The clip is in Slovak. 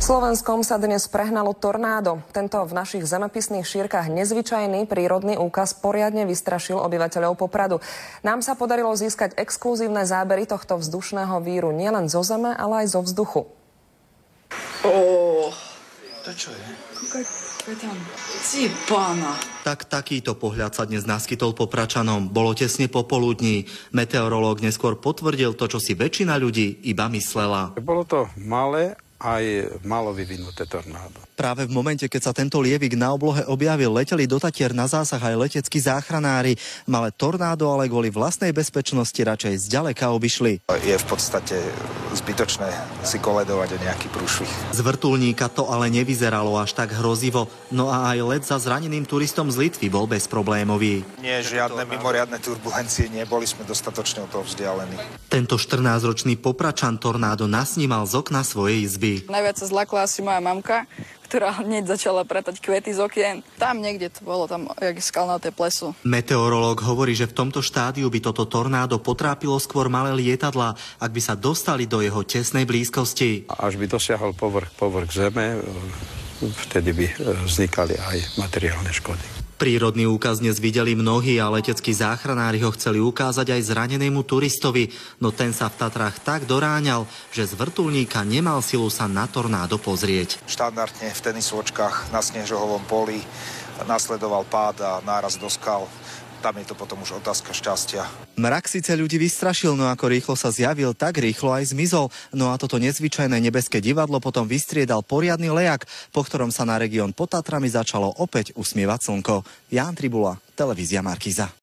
Slovenskom sa dnes prehnalo tornádo. Tento v našich zemepisných šírkach nezvyčajný prírodný úkaz poriadne vystrašil obyvateľov Popradu. Nám sa podarilo získať exkluzívne zábery tohto vzdušného víru nielen zo zeme, ale aj zo vzduchu. To čo je? Takýto pohľad sa dnes naskytol Popračanom. Bolo tesne popoludní. Meteorológ neskôr potvrdil to, čo si väčšina ľudí iba myslela. Bolo to malé aj malo vyvinuté tornádo. Práve v momente, keď sa tento lievik na oblohe objavil, leteli do Tatier na zásah aj leteckí záchranári. Malé tornádo ale kvôli vlastnej bezpečnosti radšej zďaleka obišli. Je v podstate zbytočné si koledovať o nejaký prúšvih. Z vrtuľníka to ale nevyzeralo až tak hrozivo. No a aj let za zraneným turistom z Litvy bol bezproblémový. Nie, žiadne mimoriadne turbulencie, neboli sme dostatočne od toho vzdialení. Tento 14-ročný Popračan tornádo nasnímal z okna svojej izby. Najviac sa zlakla asi moja mamka, ktorá hneď začala pratať kvety z okien. Tam niekde to bolo, tam jak skalnaté pleso. Meteorológ hovorí, že v tomto štádiu by toto tornádo potrápilo skôr malé lietadlá, ak by sa dostali do jeho tesnej blízkosti. Až by dosiahol povrch zeme, vtedy by vznikali aj materiálne škody. Prírodný úkaz dnes videli mnohí a leteckí záchranári ho chceli ukázať aj zranenému turistovi, no ten sa v Tatrách tak doráňal, že z vrtuľníka nemal silu sa na tornádo pozrieť. Štandardne v tenisôčkach na snežohovom poli nasledoval pád a náraz do skal. Tam je to potom už otázka šťastia. Mrak síce ľudí vystrašil, no ako rýchlo sa zjavil, tak rýchlo aj zmizol. No a toto nezvyčajné nebeské divadlo potom vystriedal poriadny lejak, po ktorom sa na región pod Tatrami začalo opäť usmievať slnko. Ján Tribula, televízia Markíza.